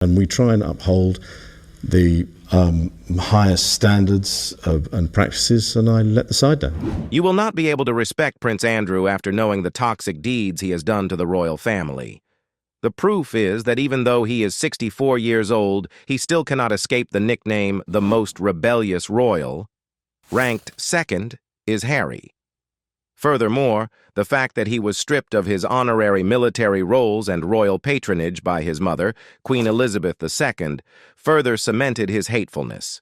And we try and uphold the highest standards and practices, and I let the side down. You will not be able to respect Prince Andrew after knowing the toxic deeds he has done to the royal family. The proof is that even though he is 64 years old, he still cannot escape the nickname the most rebellious royal. Ranked second is Harry. Furthermore, the fact that he was stripped of his honorary military roles and royal patronage by his mother, Queen Elizabeth II, further cemented his hatefulness.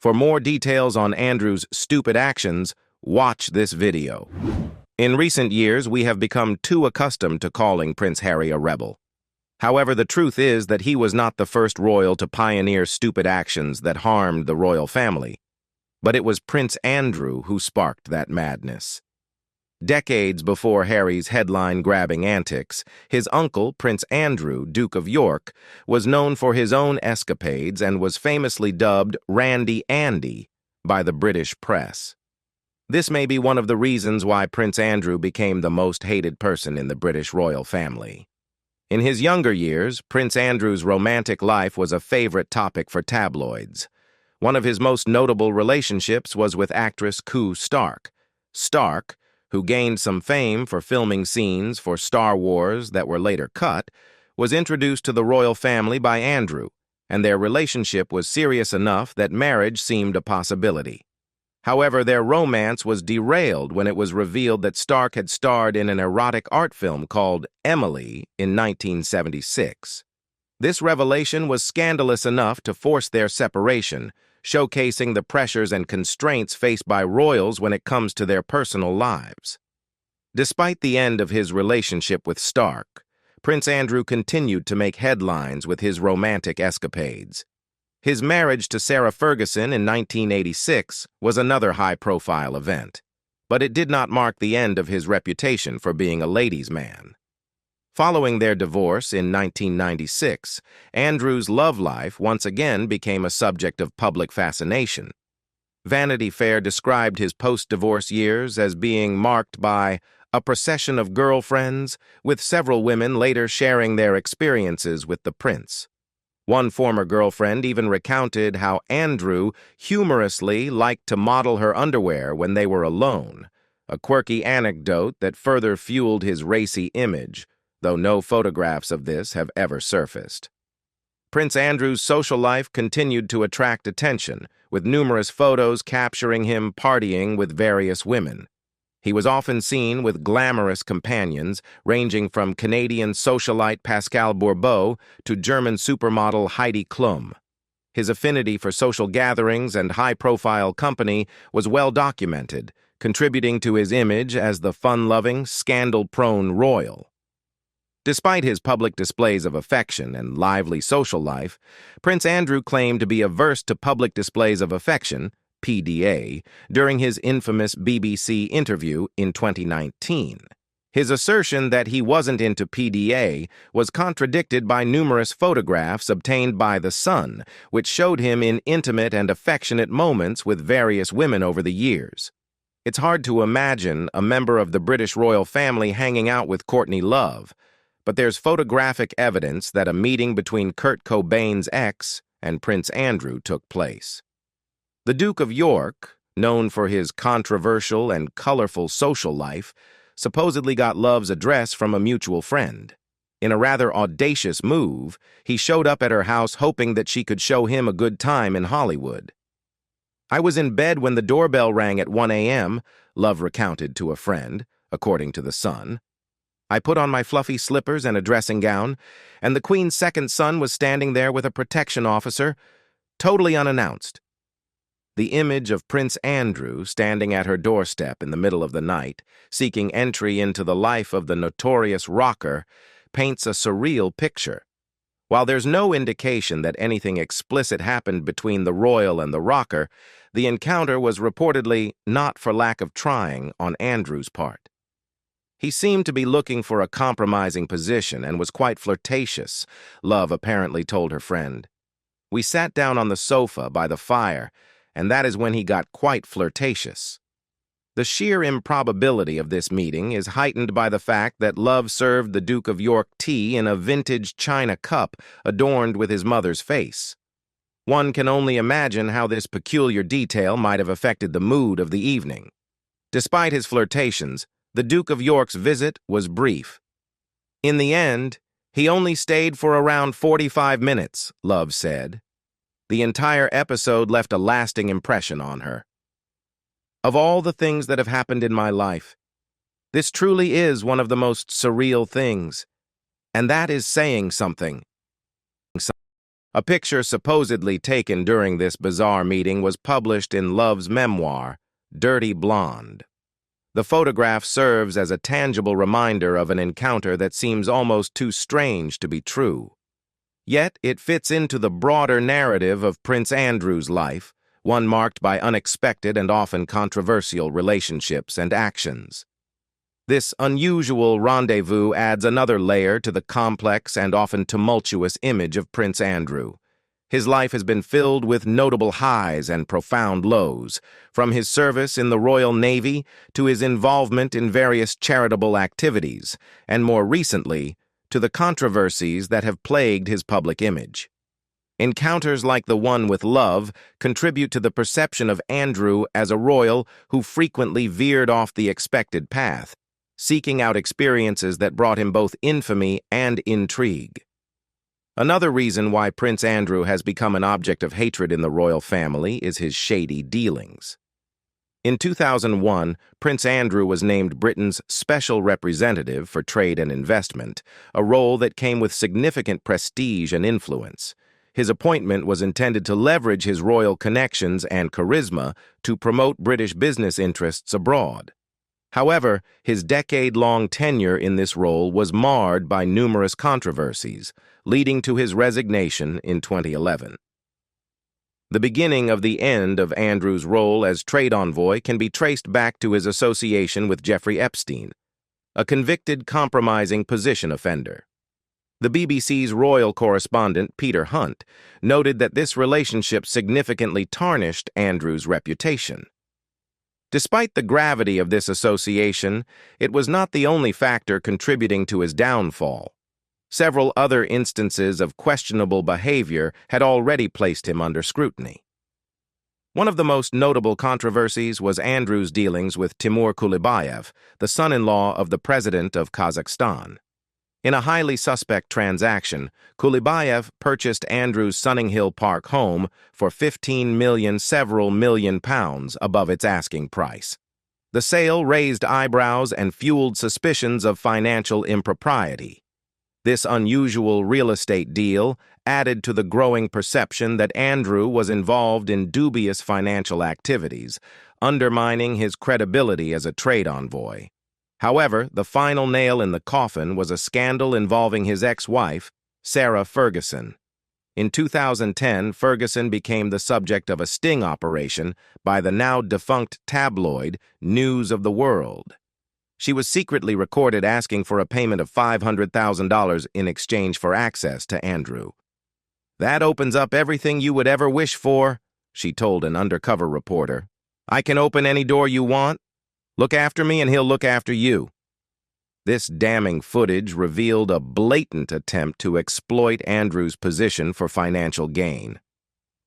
For more details on Andrew's stupid actions, watch this video. In recent years, we have become too accustomed to calling Prince Harry a rebel. However, the truth is that he was not the first royal to pioneer stupid actions that harmed the royal family. But it was Prince Andrew who sparked that madness. Decades before Harry's headline-grabbing antics, his uncle, Prince Andrew, Duke of York, was known for his own escapades and was famously dubbed Randy Andy by the British press. This may be one of the reasons why Prince Andrew became the most hated person in the British royal family. In his younger years, Prince Andrew's romantic life was a favorite topic for tabloids. One of his most notable relationships was with actress Koo Stark. Stark, who gained some fame for filming scenes for Star Wars that were later cut, was introduced to the royal family by Andrew, and their relationship was serious enough that marriage seemed a possibility. However, their romance was derailed when it was revealed that Stark had starred in an erotic art film called Emily in 1976. This revelation was scandalous enough to force their separation, showcasing the pressures and constraints faced by royals when it comes to their personal lives. Despite the end of his relationship with Stark, Prince Andrew continued to make headlines with his romantic escapades. His marriage to Sarah Ferguson in 1986 was another high-profile event, but it did not mark the end of his reputation for being a ladies' man. Following their divorce in 1996, Andrew's love life once again became a subject of public fascination. Vanity Fair described his post-divorce years as being marked by a procession of girlfriends, with several women later sharing their experiences with the prince. One former girlfriend even recounted how Andrew humorously liked to model her underwear when they were alone, a quirky anecdote that further fueled his racy image, though no photographs of this have ever surfaced. Prince Andrew's social life continued to attract attention, with numerous photos capturing him partying with various women. He was often seen with glamorous companions, ranging from Canadian socialite Pascal Bourbeau to German supermodel Heidi Klum. His affinity for social gatherings and high-profile company was well documented, contributing to his image as the fun-loving, scandal-prone royal. Despite his public displays of affection and lively social life, Prince Andrew claimed to be averse to public displays of affection, PDA, during his infamous BBC interview in 2019. His assertion that he wasn't into PDA was contradicted by numerous photographs obtained by The Sun, which showed him in intimate and affectionate moments with various women over the years. It's hard to imagine a member of the British royal family hanging out with Courtney Love, but there's photographic evidence that a meeting between Kurt Cobain's ex and Prince Andrew took place. The Duke of York, known for his controversial and colorful social life, supposedly got Love's address from a mutual friend. In a rather audacious move, he showed up at her house hoping that she could show him a good time in Hollywood. "I was in bed when the doorbell rang at 1 a.m., Love recounted to a friend, according to The Sun. "I put on my fluffy slippers and a dressing gown, and the Queen's second son was standing there with a protection officer, totally unannounced." The image of Prince Andrew standing at her doorstep in the middle of the night, seeking entry into the life of the notorious rocker, paints a surreal picture. While there's no indication that anything explicit happened between the royal and the rocker, the encounter was reportedly not for lack of trying on Andrew's part. He seemed to be looking for a compromising position and was quite flirtatious, Love apparently told her friend. "We sat down on the sofa by the fire, and that is when he got quite flirtatious." The sheer improbability of this meeting is heightened by the fact that Love served the Duke of York tea in a vintage china cup adorned with his mother's face. One can only imagine how this peculiar detail might have affected the mood of the evening. Despite his flirtations, the Duke of York's visit was brief. In the end, he only stayed for around 45 minutes, Love said. The entire episode left a lasting impression on her. Of all the things that have happened in my life, this truly is one of the most surreal things, and that is saying something. A picture supposedly taken during this bizarre meeting was published in Love's memoir, Dirty Blonde. The photograph serves as a tangible reminder of an encounter that seems almost too strange to be true. Yet it fits into the broader narrative of Prince Andrew's life, one marked by unexpected and often controversial relationships and actions. This unusual rendezvous adds another layer to the complex and often tumultuous image of Prince Andrew. His life has been filled with notable highs and profound lows, from his service in the Royal Navy to his involvement in various charitable activities, and more recently, to the controversies that have plagued his public image. Encounters like the one with Love contribute to the perception of Andrew as a royal who frequently veered off the expected path, seeking out experiences that brought him both infamy and intrigue. Another reason why Prince Andrew has become an object of hatred in the royal family is his shady dealings. In 2001, Prince Andrew was named Britain's Special Representative for Trade and Investment, a role that came with significant prestige and influence. His appointment was intended to leverage his royal connections and charisma to promote British business interests abroad. However, his decade-long tenure in this role was marred by numerous controversies, leading to his resignation in 2011. The beginning of the end of Andrew's role as trade envoy can be traced back to his association with Jeffrey Epstein, a convicted compromising position offender. The BBC's royal correspondent, Peter Hunt, noted that this relationship significantly tarnished Andrew's reputation. Despite the gravity of this association, it was not the only factor contributing to his downfall. Several other instances of questionable behavior had already placed him under scrutiny. One of the most notable controversies was Andrew's dealings with Timur Kulibayev, the son-in-law of the president of Kazakhstan. In a highly suspect transaction, Kulibayev purchased Andrew's Sunning Hill Park home for several million pounds above its asking price. The sale raised eyebrows and fueled suspicions of financial impropriety. This unusual real estate deal added to the growing perception that Andrew was involved in dubious financial activities, undermining his credibility as a trade envoy. However, the final nail in the coffin was a scandal involving his ex-wife, Sarah Ferguson. In 2010, Ferguson became the subject of a sting operation by the now-defunct tabloid News of the World. She was secretly recorded asking for a payment of $500,000 in exchange for access to Andrew. "That opens up everything you would ever wish for," she told an undercover reporter. "I can open any door you want. Look after me and he'll look after you." This damning footage revealed a blatant attempt to exploit Andrew's position for financial gain.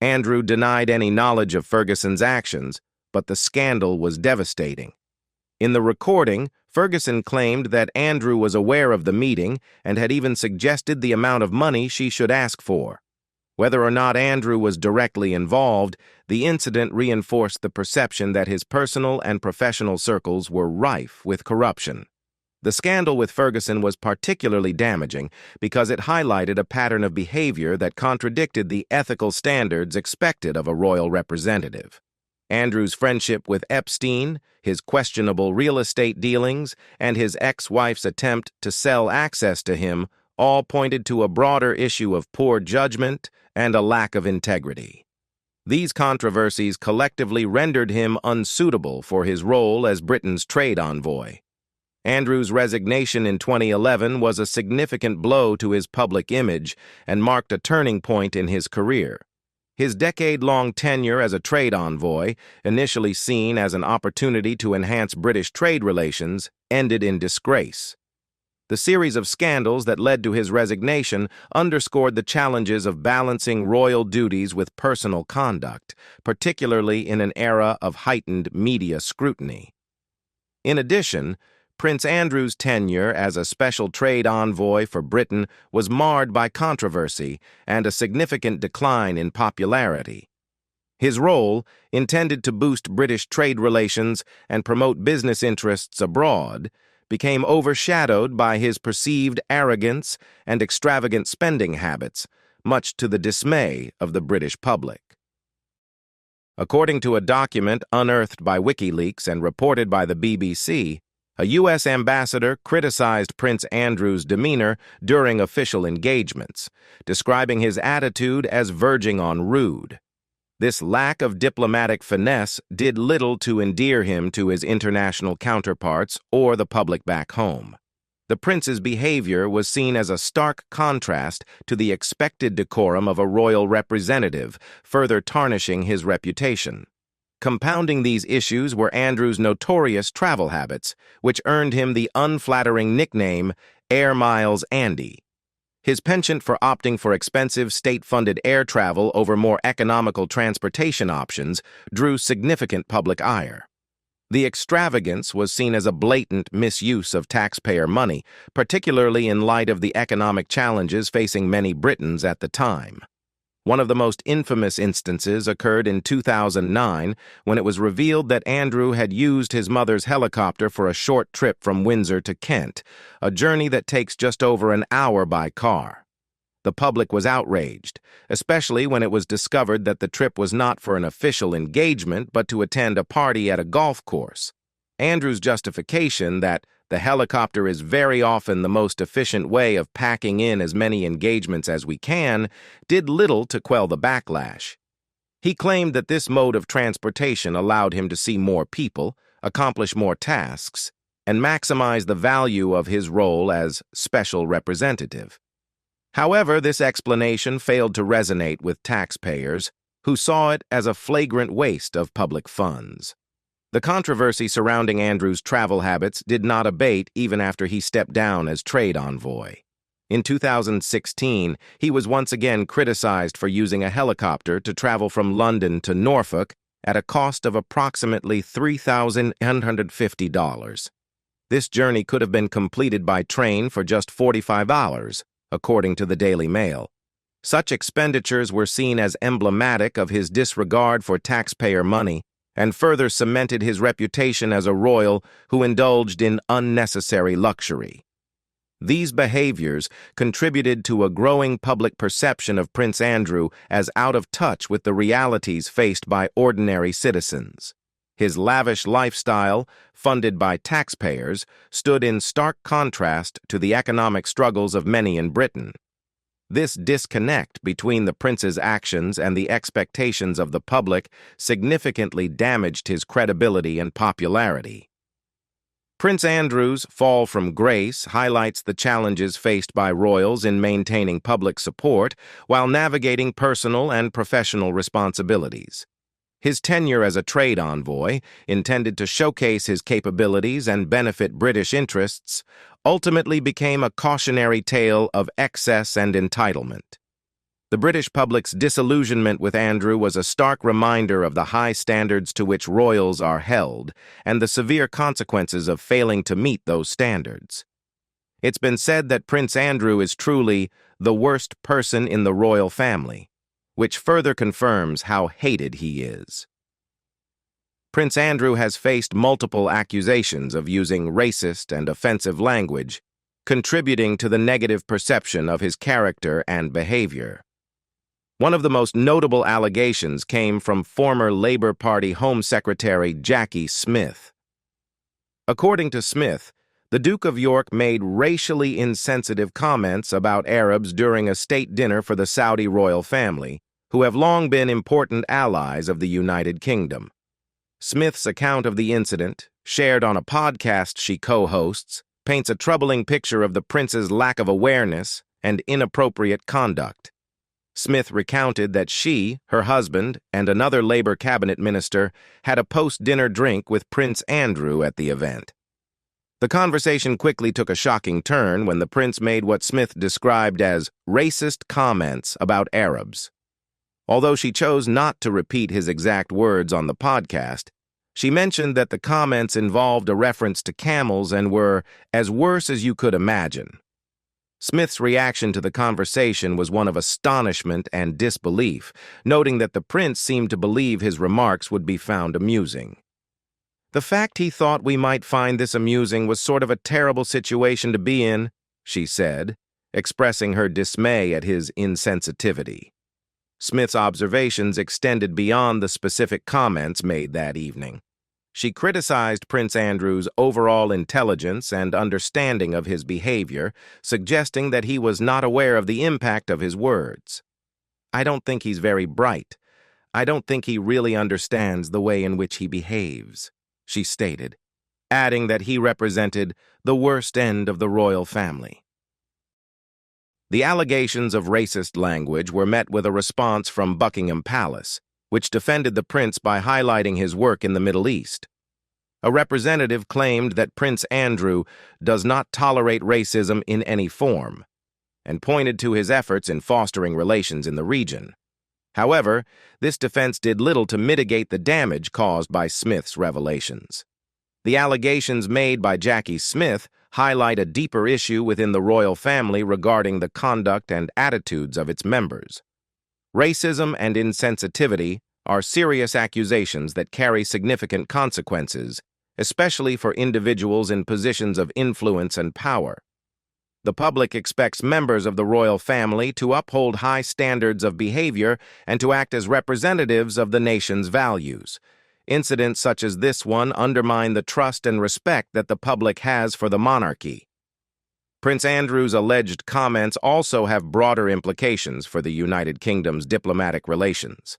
Andrew denied any knowledge of Ferguson's actions, but the scandal was devastating. In the recording, Ferguson claimed that Andrew was aware of the meeting and had even suggested the amount of money she should ask for. Whether or not Andrew was directly involved, the incident reinforced the perception that his personal and professional circles were rife with corruption. The scandal with Ferguson was particularly damaging because it highlighted a pattern of behavior that contradicted the ethical standards expected of a royal representative. Andrew's friendship with Epstein, his questionable real estate dealings, and his ex-wife's attempt to sell access to him all pointed to a broader issue of poor judgment and a lack of integrity. These controversies collectively rendered him unsuitable for his role as Britain's trade envoy. Andrew's resignation in 2011 was a significant blow to his public image and marked a turning point in his career. His decade-long tenure as a trade envoy, initially seen as an opportunity to enhance British trade relations, ended in disgrace. The series of scandals that led to his resignation underscored the challenges of balancing royal duties with personal conduct, particularly in an era of heightened media scrutiny. In addition, Prince Andrew's tenure as a special trade envoy for Britain was marred by controversy and a significant decline in popularity. His role, intended to boost British trade relations and promote business interests abroad, became overshadowed by his perceived arrogance and extravagant spending habits, much to the dismay of the British public. According to a document unearthed by WikiLeaks and reported by the BBC, a U.S. ambassador criticized Prince Andrew's demeanor during official engagements, describing his attitude as verging on rude. This lack of diplomatic finesse did little to endear him to his international counterparts or the public back home. The prince's behavior was seen as a stark contrast to the expected decorum of a royal representative, further tarnishing his reputation. Compounding these issues were Andrew's notorious travel habits, which earned him the unflattering nickname Air Miles Andy. His penchant for opting for expensive state-funded air travel over more economical transportation options drew significant public ire. The extravagance was seen as a blatant misuse of taxpayer money, particularly in light of the economic challenges facing many Britons at the time. One of the most infamous instances occurred in 2009 when it was revealed that Andrew had used his mother's helicopter for a short trip from Windsor to Kent, a journey that takes just over an hour by car. The public was outraged, especially when it was discovered that the trip was not for an official engagement but to attend a party at a golf course. Andrew's justification that the helicopter is very often the most efficient way of packing in as many engagements as we can did little to quell the backlash. He claimed that this mode of transportation allowed him to see more people, accomplish more tasks, and maximize the value of his role as special representative. However, this explanation failed to resonate with taxpayers, who saw it as a flagrant waste of public funds. The controversy surrounding Andrew's travel habits did not abate even after he stepped down as trade envoy. In 2016, he was once again criticized for using a helicopter to travel from London to Norfolk at a cost of approximately $3,950. This journey could have been completed by train for just 45 hours, according to the Daily Mail. Such expenditures were seen as emblematic of his disregard for taxpayer money and further cemented his reputation as a royal who indulged in unnecessary luxury. These behaviors contributed to a growing public perception of Prince Andrew as out of touch with the realities faced by ordinary citizens. His lavish lifestyle, funded by taxpayers, stood in stark contrast to the economic struggles of many in Britain. This disconnect between the prince's actions and the expectations of the public significantly damaged his credibility and popularity. Prince Andrew's fall from grace highlights the challenges faced by royals in maintaining public support while navigating personal and professional responsibilities. His tenure as a trade envoy, intended to showcase his capabilities and benefit British interests, ultimately became a cautionary tale of excess and entitlement. The British public's disillusionment with Andrew was a stark reminder of the high standards to which royals are held and the severe consequences of failing to meet those standards. It's been said that Prince Andrew is truly the worst person in the royal family, which further confirms how hated he is. Prince Andrew has faced multiple accusations of using racist and offensive language, contributing to the negative perception of his character and behavior. One of the most notable allegations came from former Labour Party Home Secretary Jackie Smith. According to Smith, the Duke of York made racially insensitive comments about Arabs during a state dinner for the Saudi royal family, who have long been important allies of the United Kingdom. Smith's account of the incident, shared on a podcast she co-hosts, paints a troubling picture of the prince's lack of awareness and inappropriate conduct. Smith recounted that she, her husband, and another Labor cabinet minister had a post-dinner drink with Prince Andrew at the event. The conversation quickly took a shocking turn when the prince made what Smith described as racist comments about Arabs. Although she chose not to repeat his exact words on the podcast, she mentioned that the comments involved a reference to camels and were as worse as you could imagine. Smith's reaction to the conversation was one of astonishment and disbelief, noting that the prince seemed to believe his remarks would be found amusing. "The fact he thought we might find this amusing was sort of a terrible situation to be in," she said, expressing her dismay at his insensitivity. Smith's observations extended beyond the specific comments made that evening. She criticized Prince Andrew's overall intelligence and understanding of his behavior, suggesting that he was not aware of the impact of his words. "I don't think he's very bright. I don't think he really understands the way in which he behaves," she stated, adding that he represented the worst end of the royal family. The allegations of racist language were met with a response from Buckingham Palace, which defended the prince by highlighting his work in the Middle East. A representative claimed that Prince Andrew does not tolerate racism in any form, and pointed to his efforts in fostering relations in the region. However, this defense did little to mitigate the damage caused by Smith's revelations. The allegations made by Jackie Smith highlight a deeper issue within the royal family regarding the conduct and attitudes of its members. Racism and insensitivity are serious accusations that carry significant consequences, especially for individuals in positions of influence and power. The public expects members of the royal family to uphold high standards of behavior and to act as representatives of the nation's values. Incidents such as this one undermine the trust and respect that the public has for the monarchy. Prince Andrew's alleged comments also have broader implications for the United Kingdom's diplomatic relations.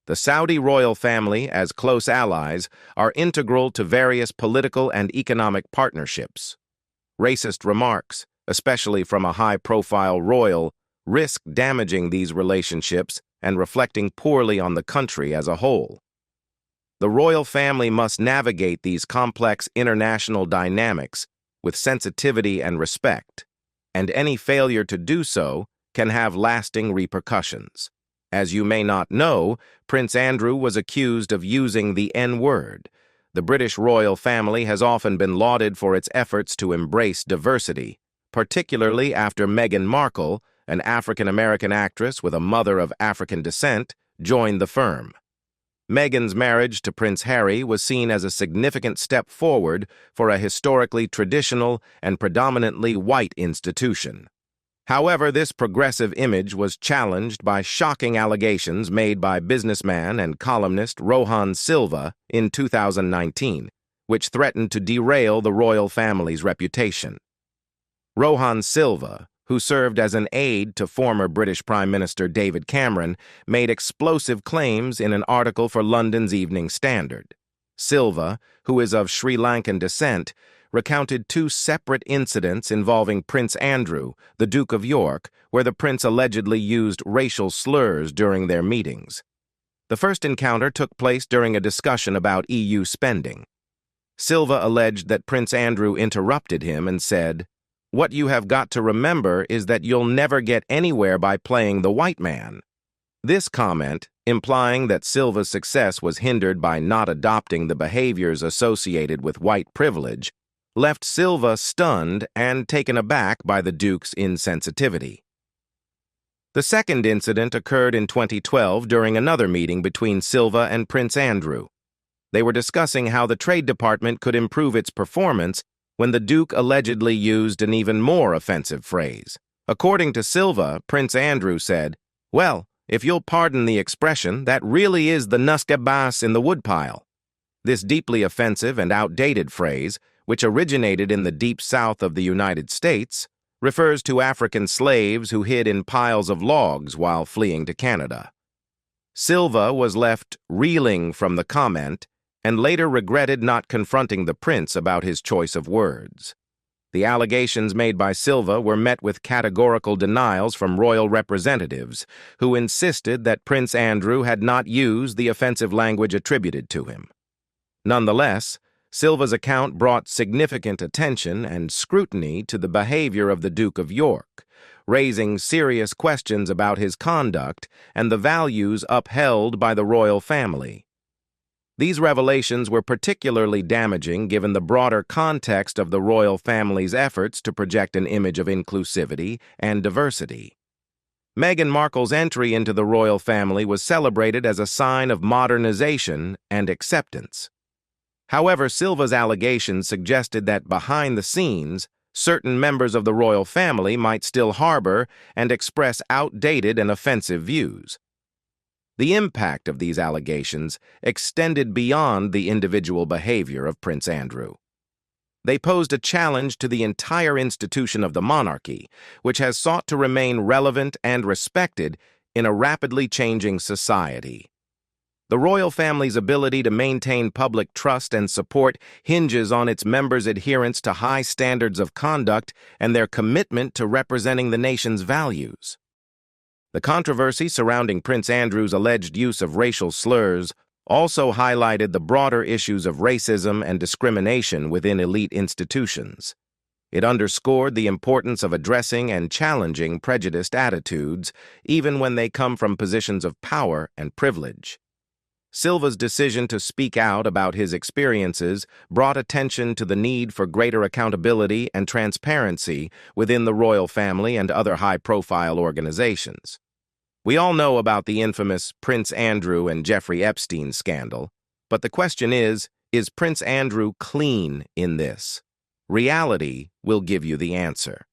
The Saudi royal family, as close allies, are integral to various political and economic partnerships. Racist remarks, especially from a high-profile royal, risk damaging these relationships and reflecting poorly on the country as a whole. The royal family must navigate these complex international dynamics with sensitivity and respect, and any failure to do so can have lasting repercussions. As you may not know, Prince Andrew was accused of using the N-word. The British royal family has often been lauded for its efforts to embrace diversity, particularly after Meghan Markle, an African-American actress with a mother of African descent, joined the firm. Meghan's marriage to Prince Harry was seen as a significant step forward for a historically traditional and predominantly white institution. However, this progressive image was challenged by shocking allegations made by businessman and columnist Rohan Silva in 2019, which threatened to derail the royal family's reputation. Rohan Silva, who served as an aide to former British Prime Minister David Cameron, made explosive claims in an article for London's Evening Standard. Silva, who is of Sri Lankan descent, recounted two separate incidents involving Prince Andrew, the Duke of York, where the prince allegedly used racial slurs during their meetings. The first encounter took place during a discussion about EU spending. Silva alleged that Prince Andrew interrupted him and said, "What you have got to remember is that you'll never get anywhere by playing the white man." This comment, implying that Silva's success was hindered by not adopting the behaviors associated with white privilege, left Silva stunned and taken aback by the Duke's insensitivity. The second incident occurred in 2012 during another meeting between Silva and Prince Andrew. They were discussing how the Trade Department could improve its performance when the Duke allegedly used an even more offensive phrase. According to Silva, Prince Andrew said, "Well, if you'll pardon the expression, that really is the nuskabas in the woodpile." This deeply offensive and outdated phrase, which originated in the deep south of the United States, refers to African slaves who hid in piles of logs while fleeing to Canada. Silva was left reeling from the comment and later regretted not confronting the prince about his choice of words. The allegations made by Silva were met with categorical denials from royal representatives, who insisted that Prince Andrew had not used the offensive language attributed to him. Nonetheless, Silva's account brought significant attention and scrutiny to the behavior of the Duke of York, raising serious questions about his conduct and the values upheld by the royal family. These revelations were particularly damaging given the broader context of the royal family's efforts to project an image of inclusivity and diversity. Meghan Markle's entry into the royal family was celebrated as a sign of modernization and acceptance. However, Silva's allegations suggested that behind the scenes, certain members of the royal family might still harbor and express outdated and offensive views. The impact of these allegations extended beyond the individual behavior of Prince Andrew. They posed a challenge to the entire institution of the monarchy, which has sought to remain relevant and respected in a rapidly changing society. The royal family's ability to maintain public trust and support hinges on its members' adherence to high standards of conduct and their commitment to representing the nation's values. The controversy surrounding Prince Andrew's alleged use of racial slurs also highlighted the broader issues of racism and discrimination within elite institutions. It underscored the importance of addressing and challenging prejudiced attitudes, even when they come from positions of power and privilege. Silva's decision to speak out about his experiences brought attention to the need for greater accountability and transparency within the royal family and other high-profile organizations. We all know about the infamous Prince Andrew and Jeffrey Epstein scandal, but the question is Prince Andrew clean in this? Reality will give you the answer.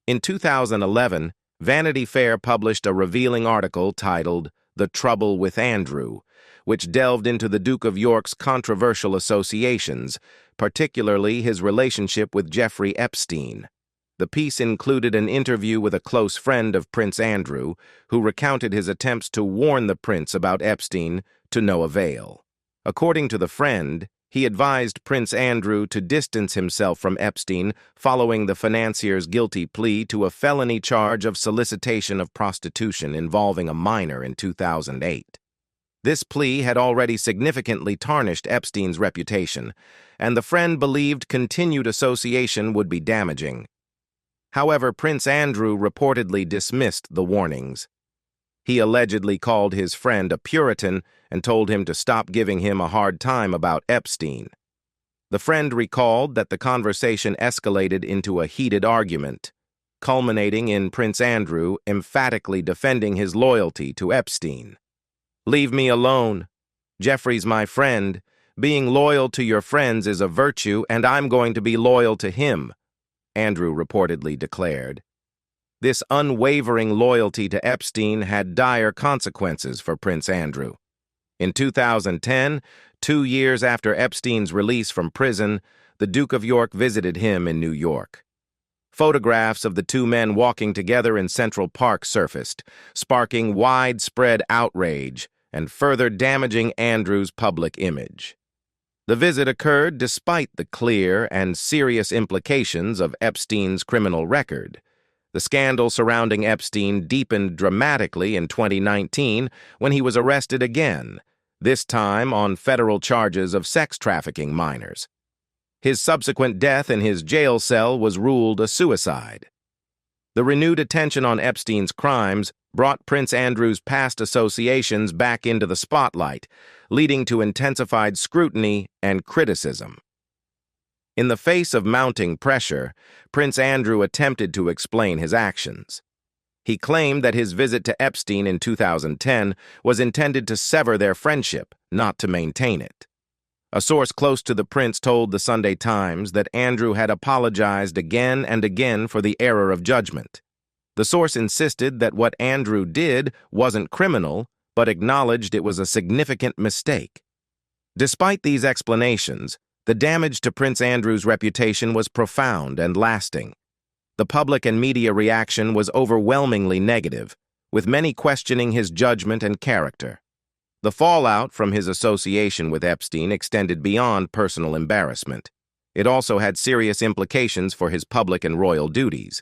In 2011, Vanity Fair published a revealing article titled "The Trouble with Andrew," which delved into the Duke of York's controversial associations, particularly his relationship with Jeffrey Epstein. The piece included an interview with a close friend of Prince Andrew, who recounted his attempts to warn the prince about Epstein to no avail. According to the friend, he advised Prince Andrew to distance himself from Epstein following the financier's guilty plea to a felony charge of solicitation of prostitution involving a minor in 2008. This plea had already significantly tarnished Epstein's reputation, and the friend believed continued association would be damaging. However, Prince Andrew reportedly dismissed the warnings. He allegedly called his friend a Puritan and told him to stop giving him a hard time about Epstein. The friend recalled that the conversation escalated into a heated argument, culminating in Prince Andrew emphatically defending his loyalty to Epstein. "Leave me alone. Jeffrey's my friend. Being loyal to your friends is a virtue, and I'm going to be loyal to him," Andrew reportedly declared. This unwavering loyalty to Epstein had dire consequences for Prince Andrew. In 2010, 2 years after Epstein's release from prison, the Duke of York visited him in New York. Photographs of the two men walking together in Central Park surfaced, sparking widespread outrage and further damaging Andrew's public image. The visit occurred despite the clear and serious implications of Epstein's criminal record. The scandal surrounding Epstein deepened dramatically in 2019 when he was arrested again, this time on federal charges of sex trafficking minors. His subsequent death in his jail cell was ruled a suicide. The renewed attention on Epstein's crimes brought Prince Andrew's past associations back into the spotlight, leading to intensified scrutiny and criticism. In the face of mounting pressure, Prince Andrew attempted to explain his actions. He claimed that his visit to Epstein in 2010 was intended to sever their friendship, not to maintain it. A source close to the prince told the Sunday Times that Andrew had apologized again and again for the error of judgment. The source insisted that what Andrew did wasn't criminal, but acknowledged it was a significant mistake. Despite these explanations, the damage to Prince Andrew's reputation was profound and lasting. The public and media reaction was overwhelmingly negative, with many questioning his judgment and character. The fallout from his association with Epstein extended beyond personal embarrassment. It also had serious implications for his public and royal duties.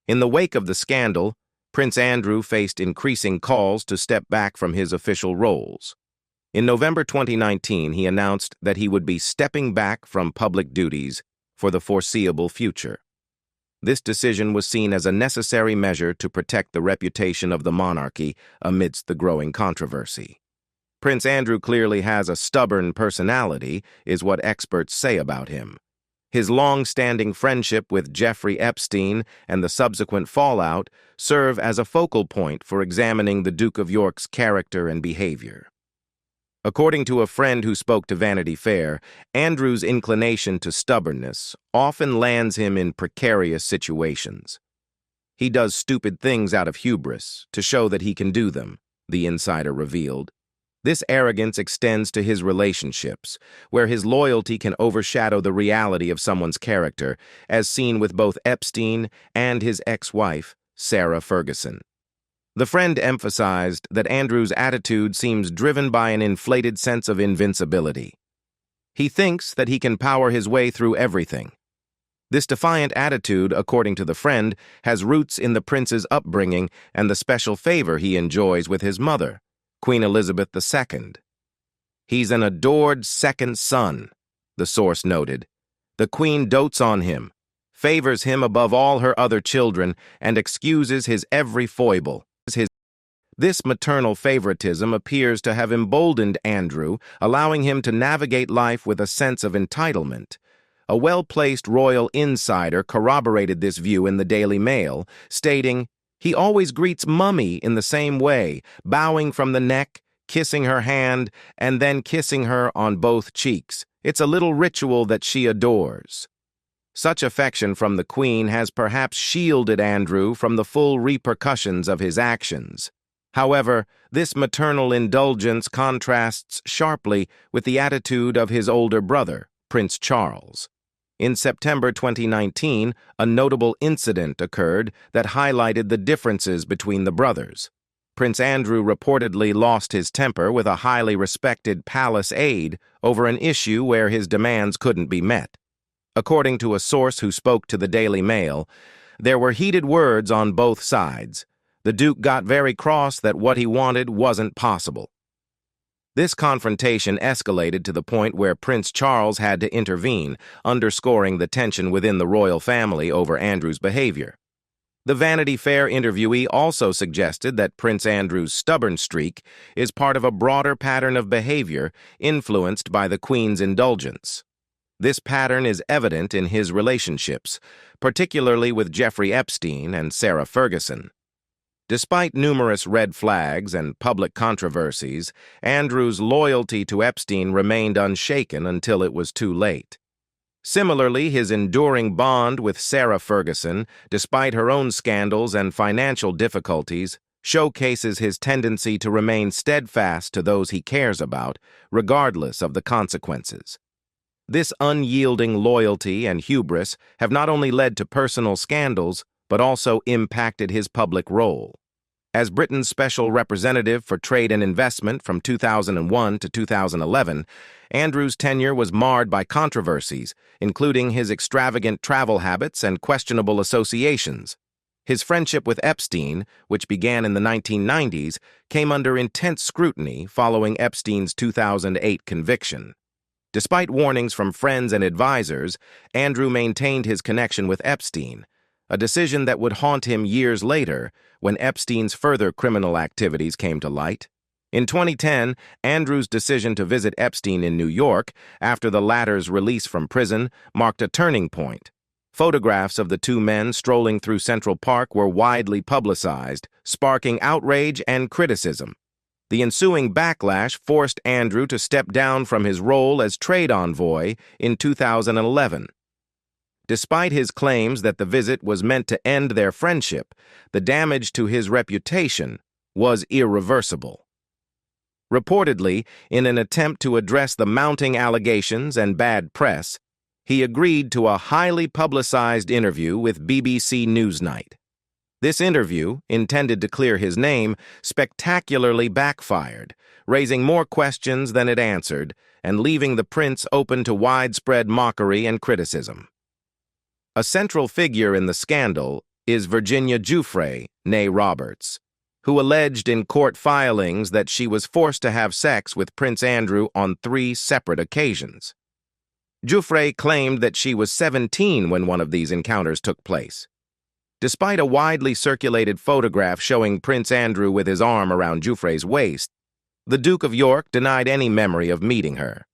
In the wake of the scandal, Prince Andrew faced increasing calls to step back from his official roles. In November 2019, he announced that he would be stepping back from public duties for the foreseeable future. This decision was seen as a necessary measure to protect the reputation of the monarchy amidst the growing controversy. Prince Andrew clearly has a stubborn personality, is what experts say about him. His long-standing friendship with Jeffrey Epstein and the subsequent fallout serve as a focal point for examining the Duke of York's character and behavior. According to a friend who spoke to Vanity Fair, Andrew's inclination to stubbornness often lands him in precarious situations. He does stupid things out of hubris to show that he can do them, the insider revealed. This arrogance extends to his relationships, where his loyalty can overshadow the reality of someone's character, as seen with both Epstein and his ex-wife, Sarah Ferguson. The friend emphasized that Andrew's attitude seems driven by an inflated sense of invincibility. He thinks that he can power his way through everything. This defiant attitude, according to the friend, has roots in the prince's upbringing and the special favor he enjoys with his mother, Queen Elizabeth II. He's an adored second son, the source noted. The Queen dotes on him, favors him above all her other children, and excuses his every foible. This maternal favoritism appears to have emboldened Andrew, allowing him to navigate life with a sense of entitlement. A well-placed royal insider corroborated this view in the Daily Mail, stating, "He always greets Mummy in the same way, bowing from the neck, kissing her hand, and then kissing her on both cheeks. It's a little ritual that she adores." Such affection from the Queen has perhaps shielded Andrew from the full repercussions of his actions. However, this maternal indulgence contrasts sharply with the attitude of his older brother, Prince Charles. In September 2019, a notable incident occurred that highlighted the differences between the brothers. Prince Andrew reportedly lost his temper with a highly respected palace aide over an issue where his demands couldn't be met. According to a source who spoke to the Daily Mail, there were heated words on both sides. The Duke got very cross that what he wanted wasn't possible. This confrontation escalated to the point where Prince Charles had to intervene, underscoring the tension within the royal family over Andrew's behavior. The Vanity Fair interviewee also suggested that Prince Andrew's stubborn streak is part of a broader pattern of behavior influenced by the Queen's indulgence. This pattern is evident in his relationships, particularly with Jeffrey Epstein and Sarah Ferguson. Despite numerous red flags and public controversies, Andrew's loyalty to Epstein remained unshaken until it was too late. Similarly, his enduring bond with Sarah Ferguson, despite her own scandals and financial difficulties, showcases his tendency to remain steadfast to those he cares about, regardless of the consequences. This unyielding loyalty and hubris have not only led to personal scandals, but also impacted his public role. As Britain's special representative for trade and investment from 2001 to 2011, Andrew's tenure was marred by controversies, including his extravagant travel habits and questionable associations. His friendship with Epstein, which began in the 1990s, came under intense scrutiny following Epstein's 2008 conviction. Despite warnings from friends and advisors, Andrew maintained his connection with Epstein, a decision that would haunt him years later when Epstein's further criminal activities came to light. In 2010, Andrew's decision to visit Epstein in New York after the latter's release from prison marked a turning point. Photographs of the two men strolling through Central Park were widely publicized, sparking outrage and criticism. The ensuing backlash forced Andrew to step down from his role as trade envoy in 2011. Despite his claims that the visit was meant to end their friendship, the damage to his reputation was irreversible. Reportedly, in an attempt to address the mounting allegations and bad press, he agreed to a highly publicized interview with BBC Newsnight. This interview, intended to clear his name, spectacularly backfired, raising more questions than it answered and leaving the prince open to widespread mockery and criticism. A central figure in the scandal is Virginia Giuffre, née Roberts, who alleged in court filings that she was forced to have sex with Prince Andrew on 3 separate occasions. Giuffre claimed that she was 17 when one of these encounters took place. Despite a widely circulated photograph showing Prince Andrew with his arm around Giuffre's waist, the Duke of York denied any memory of meeting her.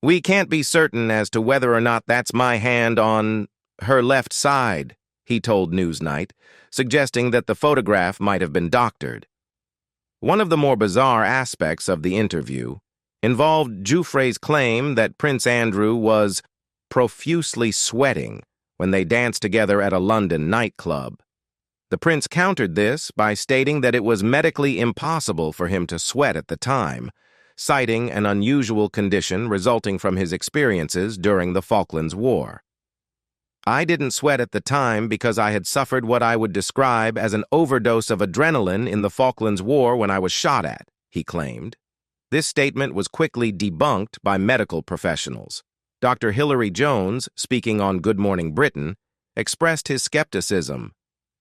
"We can't be certain as to whether or not that's my hand on her left side," he told Newsnight, suggesting that the photograph might have been doctored. One of the more bizarre aspects of the interview involved Giuffre's claim that Prince Andrew was profusely sweating when they danced together at a London nightclub. The prince countered this by stating that it was medically impossible for him to sweat at the time, citing an unusual condition resulting from his experiences during the Falklands War. "I didn't sweat at the time because I had suffered what I would describe as an overdose of adrenaline in the Falklands War when I was shot at," he claimed. This statement was quickly debunked by medical professionals. Dr. Hilary Jones, speaking on Good Morning Britain, expressed his skepticism.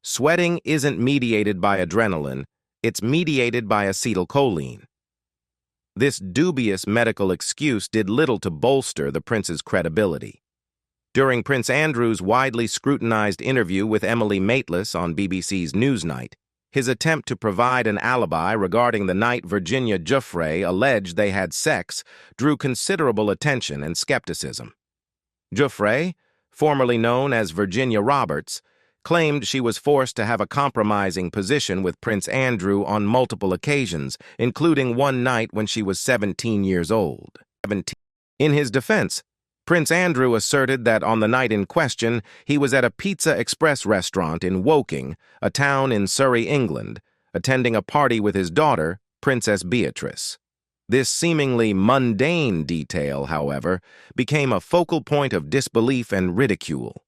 "Sweating isn't mediated by adrenaline, it's mediated by acetylcholine." This dubious medical excuse did little to bolster the prince's credibility. During Prince Andrew's widely scrutinized interview with Emily Maitlis on BBC's Newsnight, his attempt to provide an alibi regarding the night Virginia Giuffre alleged they had sex drew considerable attention and skepticism. Giuffre, formerly known as Virginia Roberts, claimed she was forced to have a compromising position with Prince Andrew on multiple occasions, including one night when she was 17 years old. In his defense, Prince Andrew asserted that on the night in question, he was at a Pizza Express restaurant in Woking, a town in Surrey, England, attending a party with his daughter, Princess Beatrice. This seemingly mundane detail, however, became a focal point of disbelief and ridicule.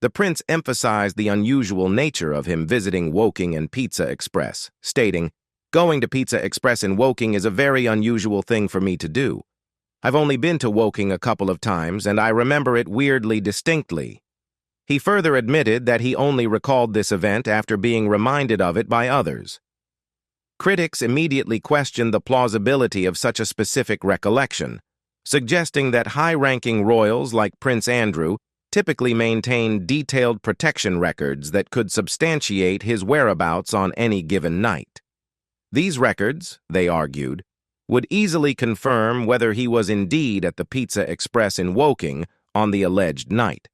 The prince emphasized the unusual nature of him visiting Woking and Pizza Express, stating, "Going to Pizza Express in Woking is a very unusual thing for me to do. I've only been to Woking a couple of times, and I remember it weirdly distinctly." He further admitted that he only recalled this event after being reminded of it by others. Critics immediately questioned the plausibility of such a specific recollection, suggesting that high-ranking royals like Prince Andrew typically maintain detailed protection records that could substantiate his whereabouts on any given night. These records, they argued, would easily confirm whether he was indeed at the Pizza Express in Woking on the alleged night.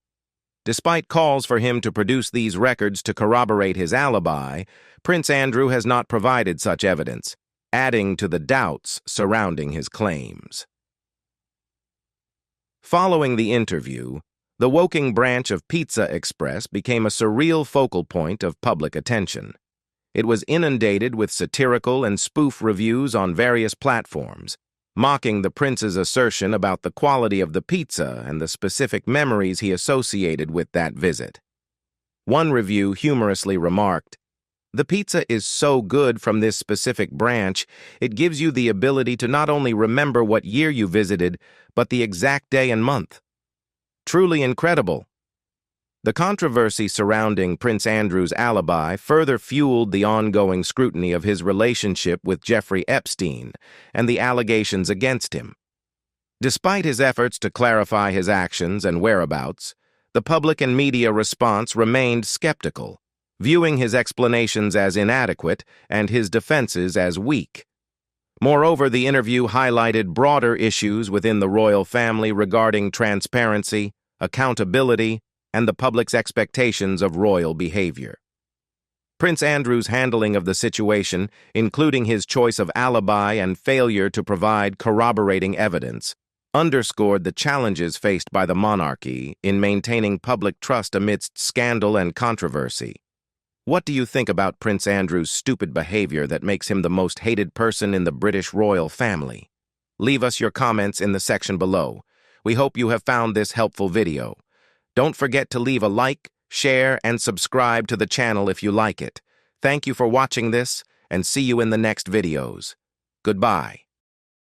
Despite calls for him to produce these records to corroborate his alibi, Prince Andrew has not provided such evidence, adding to the doubts surrounding his claims. Following the interview, the Woking branch of Pizza Express became a surreal focal point of public attention. It was inundated with satirical and spoof reviews on various platforms, mocking the prince's assertion about the quality of the pizza and the specific memories he associated with that visit. One review humorously remarked, "The pizza is so good from this specific branch, it gives you the ability to not only remember what year you visited, but the exact day and month. Truly incredible." The controversy surrounding Prince Andrew's alibi further fueled the ongoing scrutiny of his relationship with Jeffrey Epstein and the allegations against him. Despite his efforts to clarify his actions and whereabouts, the public and media response remained skeptical, viewing his explanations as inadequate and his defenses as weak. Moreover, the interview highlighted broader issues within the royal family regarding transparency, accountability, and the public's expectations of royal behavior. Prince Andrew's handling of the situation, including his choice of alibi and failure to provide corroborating evidence, underscored the challenges faced by the monarchy in maintaining public trust amidst scandal and controversy. What do you think about Prince Andrew's stupid behavior that makes him the most hated person in the British royal family? Leave us your comments in the section below. We hope you have found this helpful video. Don't forget to leave a like, share, and subscribe to the channel if you like it. Thank you for watching this, and see you in the next videos. Goodbye.